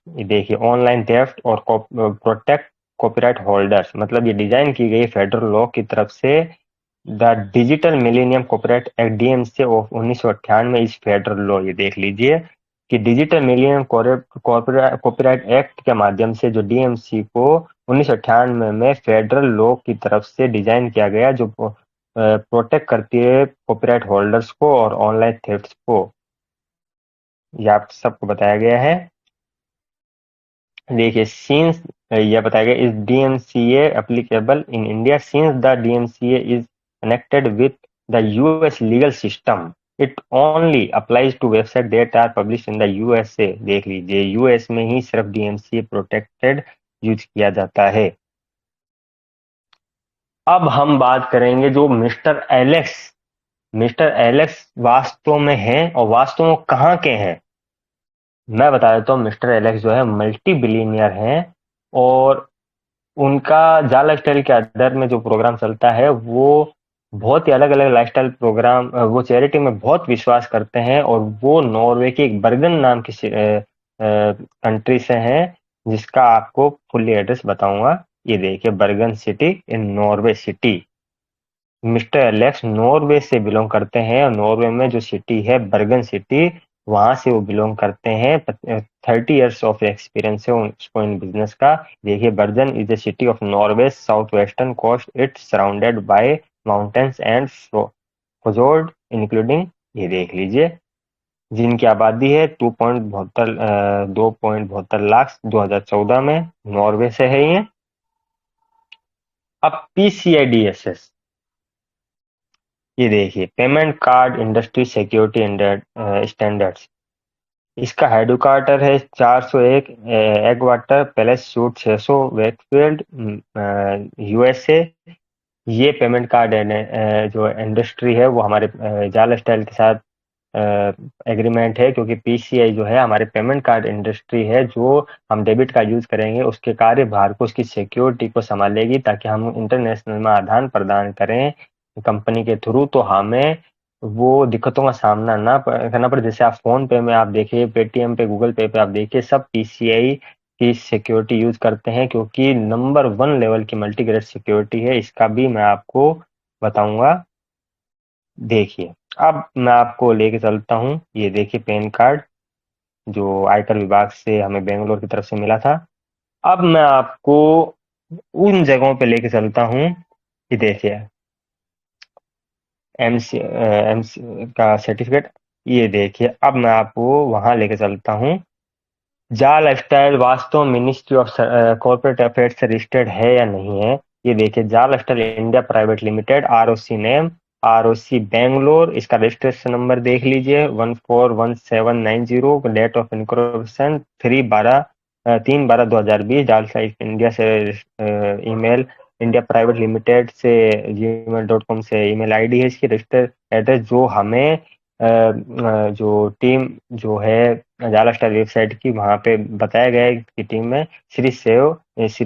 Speaker 1: ये देखिए ऑनलाइन थेफ्ट और प्रोटेक्ट कॉपीराइट होल्डर्स, मतलब ये डिजाइन की गई फेडरल लॉ की तरफ से the digital millennium copyright act DMC of 1998 इस फेडरल लॉ, ये देख लीजिए कि डिजिटल मिलेनियम कॉपीराइट एक्ट के माध्यम से जो DMC को 1998 में फेडरल लॉ की तरफ से डिजाइन किया गया जो प्रोटेक्ट करती है कॉपीराइट होल्डर्स को और ऑनलाइन थेफ्ट को, ये आप सबको बताया गया है। देखिए सिंस यह बताया गया is DMCA applicable in India since the DMCA is connected with the US legal system it only applies to website that are publish in the USA। देख लीजिए US में ही सिर्फ DMCA प्रोटेक्टेड यूज किया जाता है। अब हम बात करेंगे जो मिस्टर एलेक्स वास्तव में है और वास्तव में कहाँ के हैं। मैं बता देता हूँ मिस्टर एलेक्स जो है मल्टी बिलियनियर हैं और उनका जाल लाइफस्टाइल के आधार में जो प्रोग्राम चलता है वो बहुत ही अलग अलग लाइफस्टाइल प्रोग्राम वो चैरिटी में बहुत विश्वास करते हैं और वो नॉर्वे की एक बर्गन नाम की कंट्री से हैं जिसका आपको फुल्ली एड्रेस बताऊंगा। ये देखिए Bergen city in Norway city. Mister Alex Norway से बिलोंग करते हैं और नॉर्वे में जो सिटी है बर्गन सिटी वहां से वो बिलोंग करते हैं। 30 years ऑफ एक्सपीरियंस है उसको इन बिजनेस का। देखिए Bergen is the city of Norway south western coast it's surrounded by mountains and fjord including. ये देख लीजिए जिनकी आबादी है 2.72 लाख 2014 में नॉर्वे से है ये। अब PCI DSS ये देखिए payment card industry security standards इसका हेडक्वार्टर है 401 egg water palace suit 600 Wakefield USA। ये पेमेंट कार्ड जो इंडस्ट्री है वो हमारे जाल स्टाइल के साथ एग्रीमेंट है क्योंकि PCI जो है हमारे पेमेंट कार्ड इंडस्ट्री है जो हम डेबिट कार्ड यूज करेंगे उसके कार्यभार को उसकी सिक्योरिटी को संभालेगी ताकि हम इंटरनेशनल में आदान प्रदान करें कंपनी के थ्रू तो हमें वो दिक्कतों का सामना ना करना पड़े। जैसे आप फोन पे में आप देखिए पेटीएम पे गूगल पे आप देखिए सब PCI की सिक्योरिटी यूज करते हैं क्योंकि नंबर 1 लेवल की मल्टीग्रेड सिक्योरिटी है। इसका भी मैं आपको बताऊंगा। देखिए अब मैं आपको लेके चलता हूँ। ये देखिए पैन कार्ड जो आयकर विभाग से हमें बेंगलोर की तरफ से मिला था। अब मैं आपको उन जगहों पे लेके चलता हूँ कि देखिए MC का सर्टिफिकेट। ये देखिए अब मैं आपको वहां लेके चलता हूँ। जा लाइफस्टाइल वास्तव मिनिस्ट्री ऑफ कॉर्पोरेट अफेयर्स से रजिस्टर्ड है या नहीं है। ये देखिए जा lifestyle India private limited ROC name ROC Bangalore. इसका रजिस्ट्रेशन नंबर देख लीजिए 141790 डेट ऑफ इनकॉर्पोरेशन 3/12/2020 जाल लाइफ इंडिया से ईमेल इंडिया प्राइवेट लिमिटेड से gmail.com से ईमेल आईडी है इसकी। रजिस्टर एड्रेस जो हमें जो टीम जो है जाला स्टार वेबसाइट की वहां पे बताया गया है कि टीम में Shri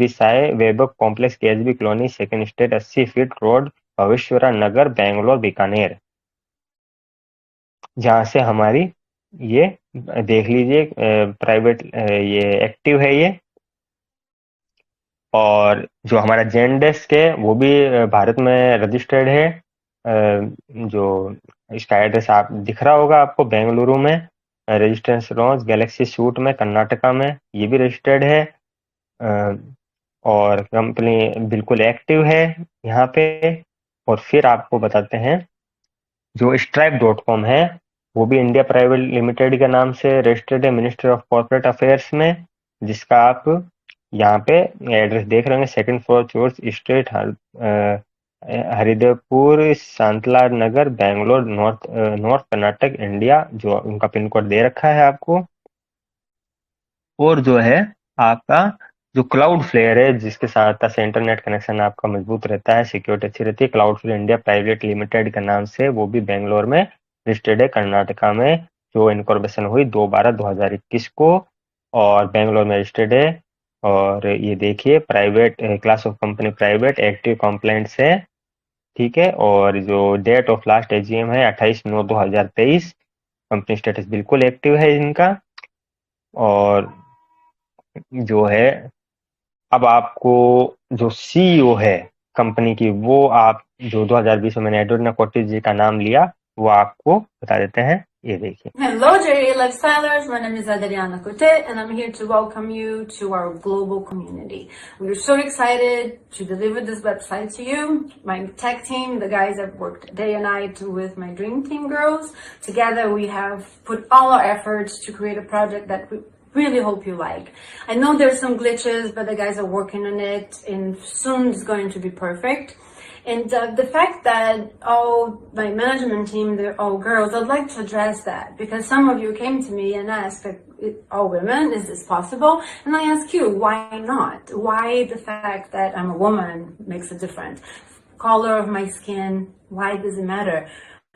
Speaker 1: Sai Vaibhav complex KSB colony second state 80 feet road भविष्यवरा नगर बेंगलोर बीकानेर जहां से हमारी ये देख लीजिए प्राइवेट ये एक्टिव है ये। और जो हमारा जेनडेस्क है वो भी भारत में रजिस्टर्ड है। जो इसका एड्रेस आप दिख रहा होगा आपको बेंगलुरु में रजिस्ट्रेशन लॉन्च गैलेक्सी सूट में कर्नाटका में ये भी रजिस्टर्ड है। और कंपनी बिल्कुल एक्टिव है यहाँ पे। और फिर आपको बताते हैं जो stripe.com है वो भी इंडिया प्राइवेट लिमिटेड के नाम से रजिस्टर्ड है मिनिस्ट्री ऑफ कॉर्पोरेट अफेयर्स में जिसका आप यहाँ पे एड्रेस देख रहे होंगे सेकंड फ्लोर चोर्स स्ट्रीट हरिदेवपुर सांतला नगर बेंगलोर नॉर्थ कर्नाटक इंडिया जो उनका पिन कोड दे रखा है आपको। और जो है आपका जो क्लाउड फ्लेयर है जिसके सहायता से इंटरनेट कनेक्शन आपका मजबूत रहता है सिक्योरिटी अच्छी रहती है Cloudflare India private limited के नाम से वो भी बेंगलोर में रजिस्टर्ड है कर्नाटका में जो इनकॉर्पोरेशन हुई 2/12/2021 को और बेंगलोर में रजिस्टर्ड है। और ये देखिए private class of company private active complaints है ठीक है। और जो डेट ऑफ लास्ट AGM है 28/9/2023 कंपनी स्टेटस बिल्कुल एक्टिव है इनका। और जो है अब आपको जो CEO है कंपनी की वो आप जो 2020 में मैंने एडवर्ड कोटिस जी का नाम लिया वो आपको बता देते हैं। ये देखिए
Speaker 2: Hello, JA Lifestylers. My name is Adriana Cote, and I'm here to welcome you to our global community. We are so excited to deliver this website to you. My tech team, the guys have worked day and night with my dream team girls. Together, we have put all our efforts to create a project that really hope you like. I know there's some glitches, but the guys are working on it, and soon it's going to be perfect. And the fact that all my management team, they're all girls, I'd like to address that because some of you came to me and asked, all women, is this possible? And I ask you, why not? Why the fact that I'm a woman makes a difference? Color of my skin, why does it matter?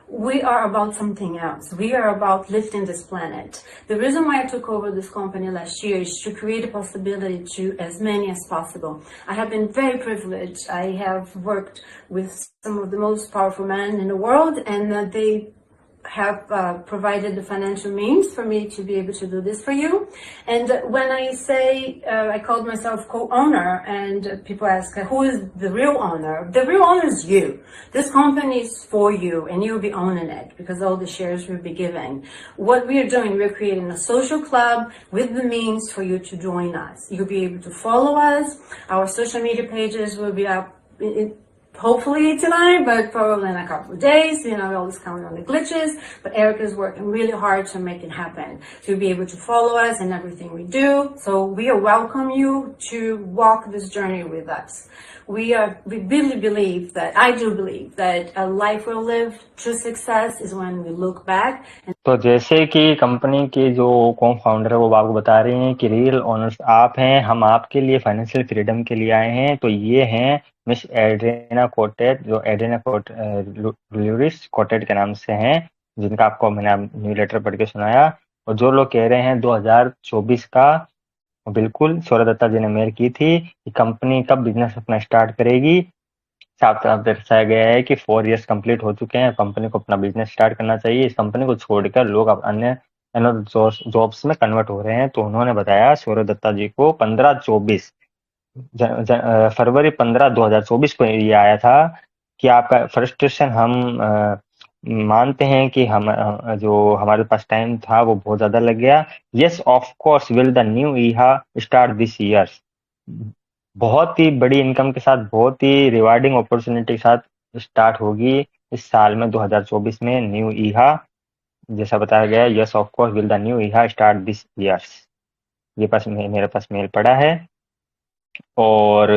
Speaker 2: We are about something else. We are about lifting this planet. The reason why I took over this company last year is to create a possibility to as many as possible. I have been very privileged. I have worked with some of the most powerful men in the world, and they have provided the financial means for me to be able to do this for you. And when I say I called myself co-owner, and people ask, who is the real owner? The real owner is you. This company is for you, and you'll be owning it because all the shares will be given. What we are doing, we're creating a social club with the means for you to join us. You'll be able to follow us. Our social media pages will be up hopefully tonight, but probably in a couple of days. You know, we always count on the glitches, but Erica is working really hard to make it happen. So you'll be able to follow us in everything we do. So we welcome you to walk this journey with us. We really believe that, I do believe that a life well lived, true success is when we look back.
Speaker 1: तो जैसे कि company के जो को founder है वो आपको बता रहे हैं कि रियल ओनर्स आप हैं, हम आपके लिए फाइनेंशियल फ्रीडम के लिए आए हैं। तो ये हैं मिस एड्रिना कोटेट, जो एड्रिना लुरिस कोटेट के नाम से हैं, जिनका आपको मैंने न्यू लेटर पढ़ के सुनाया। और जो लोग कह रहे हैं 2024 का, बिल्कुल सौरभ दत्ता जी ने मेल की थी कि कंपनी कब बिजनेस अपना स्टार्ट करेगी। साफ साफ दर्शाया गया है कि 4 इयर्स कंप्लीट हो चुके हैं, कंपनी को अपना बिजनेस स्टार्ट करना चाहिए। इस कंपनी को छोड़कर लोग अब अन्य जॉब्स में कन्वर्ट हो रहे हैं। तो उन्होंने बताया सौरभ दत्ता जी को 15-24 फरवरी 15 2024 को ये आया था कि आपका फ्रस्ट्रेशन हम मानते हैं कि हम जो हमारे पास टाइम था वो बहुत ज्यादा लग गया। Yes of course will the new ईहा स्टार्ट दिस ईयर। बहुत ही बड़ी इनकम के साथ, बहुत ही रिवार्डिंग अपॉर्चुनिटी के साथ स्टार्ट होगी इस साल में 2024 में न्यू ईहा। जैसा बताया गया, yes of course will the new ईहा स्टार्ट दिस ईयर। ये मेरे पास मेल पड़ा है। और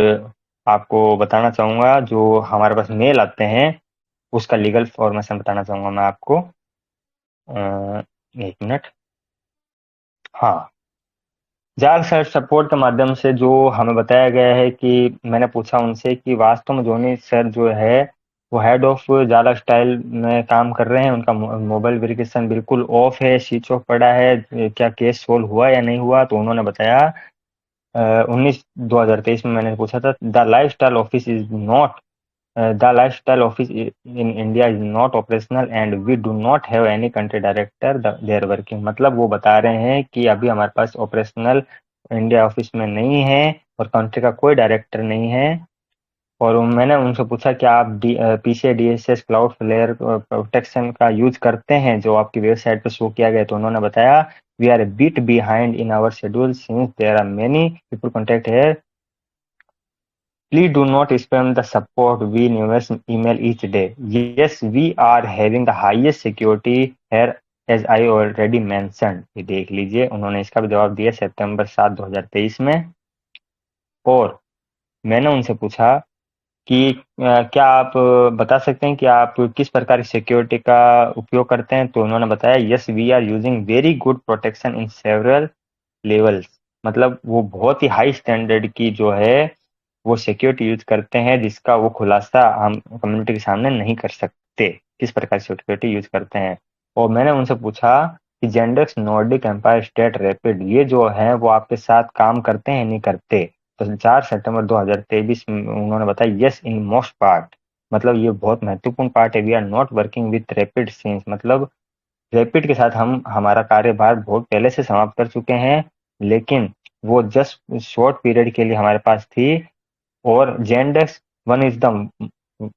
Speaker 1: आपको बताना चाहूंगा, जो हमारे पास मेल आते हैं उसका लीगल फॉर्मेशन बताना चाहूंगा मैं आपको। एक मिनट। हाँ, जाल सेल्फ सपोर्ट के माध्यम से जो हमें बताया गया है कि मैंने पूछा उनसे कि वास्तव में जोनी सर जो है वो हेड ऑफ जाला स्टाइल में काम कर रहे हैं, उनका मोबाइल वेरिफिकेशन बिल्कुल ऑफ है, स्विच ऑफ पड़ा है, क्या केस सोल्व हुआ या नहीं हुआ। तो उन्होंने बताया 19/2023 में मैंने पूछा था, the life style office is not the lifestyle office in India is not operational and we do not have any country director they are working। मतलब वो बता रहे हैं कि अभी हमारे पास ऑपरेशनल इंडिया ऑफिस में नहीं है और कंट्री का कोई डायरेक्टर नहीं है। और मैंने उनसे पूछा कि आप PCA DSS Cloudflare protection का यूज करते हैं जो आपकी वेबसाइट पर शो किया गया। तो उन्होंने बताया, we are a bit behind in our schedule since there are many people contact here। Please do not spam the support, we never email each day। Yes, we are having the highest security here as I already mentioned। ये देख लीजिए, उन्होंने इसका भी जवाब दिया सितंबर 7 2023 में। और मैंने उनसे पूछा कि क्या आप बता सकते हैं कि आप किस प्रकार की सिक्योरिटी का उपयोग करते हैं। तो उन्होंने बताया, yes we are using very good protection in several levels. मतलब वो बहुत ही हाई स्टैंडर्ड की जो है वो सिक्योरिटी यूज करते हैं, जिसका वो खुलासा हम कम्युनिटी के सामने नहीं कर सकते, किस प्रकार की सिक्योरिटी यूज करते हैं। और मैंने उनसे पूछा कि जेंडेक्स, नॉर्डिक, एम्पायर स्टेट, रैपिड, ये जो है वो आपके साथ काम करते हैं नहीं करते। तो 4 सितंबर 2023 में उन्होंने बताया, यस इन मोस्ट पार्ट। मतलब ये बहुत महत्वपूर्ण पार्ट है। We are not working with Rapid since. मतलब रैपिड के साथ हम हमारा कार्यभार बहुत पहले से समाप्त कर चुके हैं, लेकिन वो जस्ट शॉर्ट पीरियड के लिए हमारे पास थी। और Zendesk one is the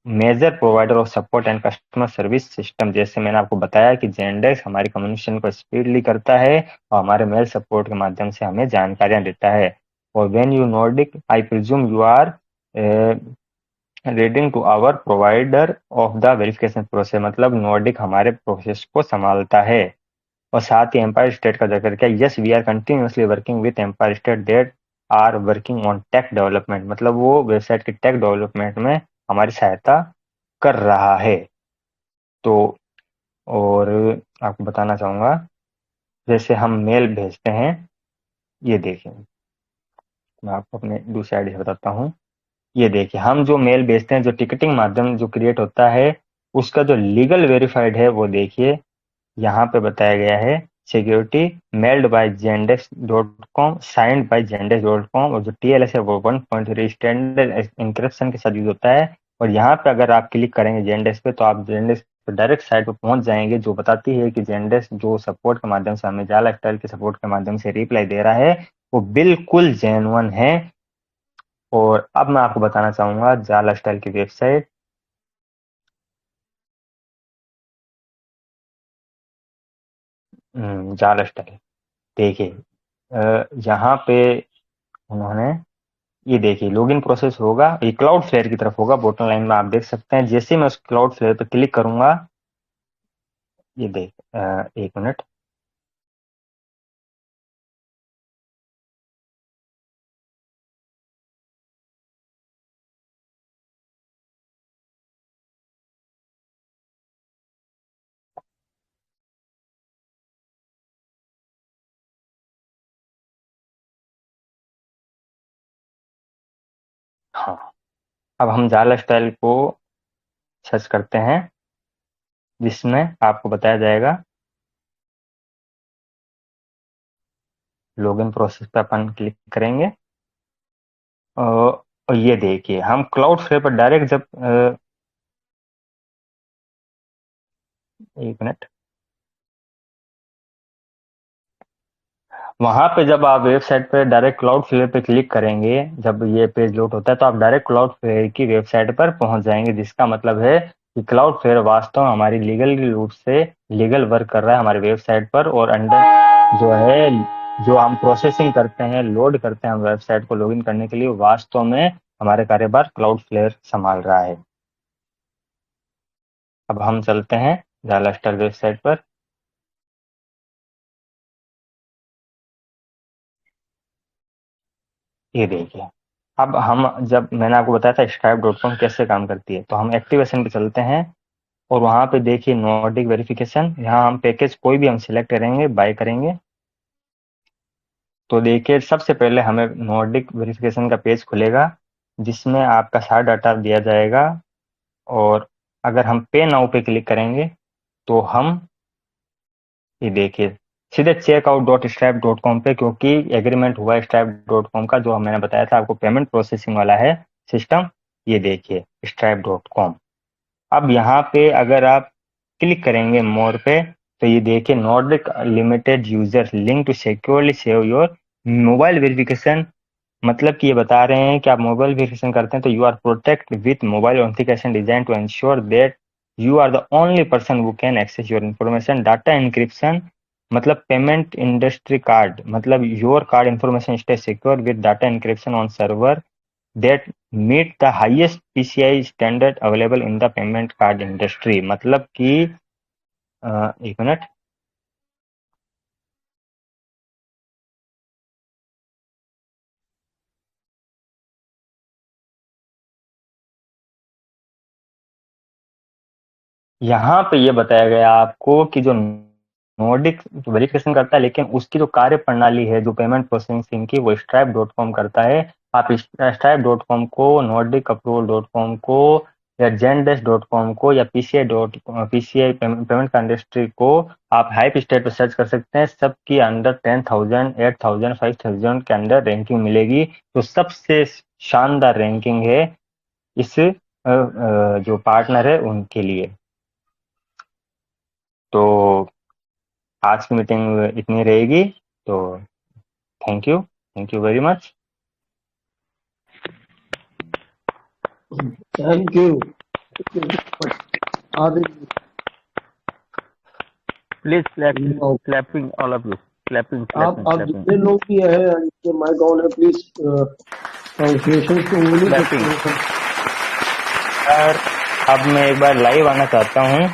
Speaker 1: major provider of support and customer service system. जैसे मैंने आपको बताया कि जेंडेक्स हमारी कम्युनिकेशन को स्पीडली करता है और हमारे मेल सपोर्ट के माध्यम से हमें जानकारियां देता है। और when you Nordic, I presume you are reading to our provider of the verification process. मतलब नॉर्डिक हमारे प्रोसेस को संभालता है। और साथ ही एम्पायर स्टेट का जिक्र किया। Yes we are continuously working with Empire State that are working on tech development, मतलब वो वेबसाइट के टेक डेवलपमेंट में हमारी सहायता कर रहा है। तो और आपको बताना चाहूँगा, जैसे हम मेल भेजते हैं, ये देखिए मैं आपको अपने दूसरे आईडी से बताता हूँ। ये देखिए हम जो मेल भेजते हैं, जो टिकटिंग माध्यम जो क्रिएट होता है, उसका जो लीगल वेरीफाइड है वो देखिए यहाँ पे बताया गया है, security mailed by zendesk.com signed by zendesk.com, और जो TLS है वो 1.3 स्टैंडर्ड इंक्रिप्शन के साथ यूज होता है। और यहाँ पे अगर आप क्लिक करेंगे Zendesk पे, तो आप Zendesk पे डायरेक्ट साइट पे पहुंच जाएंगे, जो बताती है कि Zendesk जो सपोर्ट के माध्यम से हमें जाला स्टाइल के सपोर्ट के माध्यम से रिप्लाई दे रहा है वो बिल्कुल जेन्युइन है। और अब मैं आपको बताना चाहूंगा जाला स्टाइल की वेबसाइट। जाला स्टाइल देखिए, यहाँ पे उन्होंने, ये देखिए लॉगिन प्रोसेस होगा, ये क्लाउड फ्लेयर की तरफ होगा, बॉटम लाइन में आप देख सकते हैं। जैसे मैं उस क्लाउड फ्लेयर पे क्लिक करूंगा, ये देख, एक मिनट, हाँ अब हम जाला स्टाइल को सर्च करते हैं, जिसमें आपको बताया जाएगा लॉगिन प्रोसेस पे अपन क्लिक करेंगे। और ये देखिए हम क्लाउड फ्लेयर पर डायरेक्ट जब एक मिनट, वहां पे जब आप वेबसाइट पे डायरेक्ट क्लाउड फ्लेयर पे क्लिक करेंगे, जब ये पेज लोड होता है तो आप डायरेक्ट क्लाउड फ्लेयर की वेबसाइट पर पहुंच जाएंगे, जिसका मतलब है कि क्लाउड फ्लेयर वास्तव में हमारी लीगल रूप से लीगल वर्क कर रहा है हमारी वेबसाइट पर। और अंडर जो है, जो हम प्रोसेसिंग करते हैं, लोड करते हैं हम वेबसाइट को लॉगिन करने के लिए, वास्तव में हमारे कार्यभार क्लाउड फ्लेयर संभाल रहा है। अब हम चलते हैं जाला स्टार वेबसाइट पर। ये देखिए, अब हम, जब मैंने आपको बताया था stripe.com कैसे काम करती है, तो हम एक्टिवेशन पे चलते हैं। और वहां पे देखिए नॉर्डिक वेरिफिकेशन, यहाँ हम पैकेज कोई भी हम सिलेक्ट करेंगे, बाय करेंगे, तो देखिए सबसे पहले हमें नॉर्डिक वेरिफिकेशन का पेज खुलेगा, जिसमें आपका सारा डाटा दिया जाएगा। और अगर हम पे नाउ पे क्लिक करेंगे, तो हम, ये देखिए, सीधे checkout.stripe.com पे, क्योंकि एग्रीमेंट हुआ है stripe.com का, जो मैंने बताया था आपको पेमेंट प्रोसेसिंग वाला है सिस्टम। ये देखिए stripe.com। अब यहाँ पे अगर आप क्लिक करेंगे मोर पे, तो ये देखिए Nordic limited user link to securely save your mobile verification, मतलब कि ये बता रहे हैं कि आप मोबाइल वेरिफिकेशन करते हैं तो you are protect with mobile authentication design to ensure that you are the only person who can access your information. Data encryption, मतलब पेमेंट इंडस्ट्री कार्ड, मतलब your card information stay secure with data encryption on server that meet the highest PCI standard available in the payment card industry, मतलब कि एक minute, यहाँ पे ये बताया गया आपको कि जो नॉर्डिक वेरिफिकेशन करता है, लेकिन उसकी जो कार्य प्रणाली है, जो पेमेंट प्रोसेसिंग की, वो stripe.com करता है। आप stripe.com को, नॉर्डिक अप्रूवल.com को, या zendesk.com को, या PCI पेमेंट का इंडस्ट्री को आप हाइप स्टेट पर सर्च कर सकते हैं। सबकी अंडर 10,000, 8,000, 5,000 के अंदर रैंकिंग मिलेगी। तो सबसे शानदार रैंकिंग है इस जो पार्टनर है उनके लिए। तो आज की मीटिंग इतनी रहेगी, तो thank you very much.
Speaker 3: Thank you. आदि
Speaker 1: please clapping all of you, clapping
Speaker 3: आप
Speaker 1: क्लैपिंग
Speaker 3: जितने लोग भी हैं जिसके माइक ऑन है, प्लीज कॉन्ग्रेचुलेशन टू उंगली
Speaker 1: क्लैपिंग। अब मैं एक बार लाइव आना चाहता हूँ।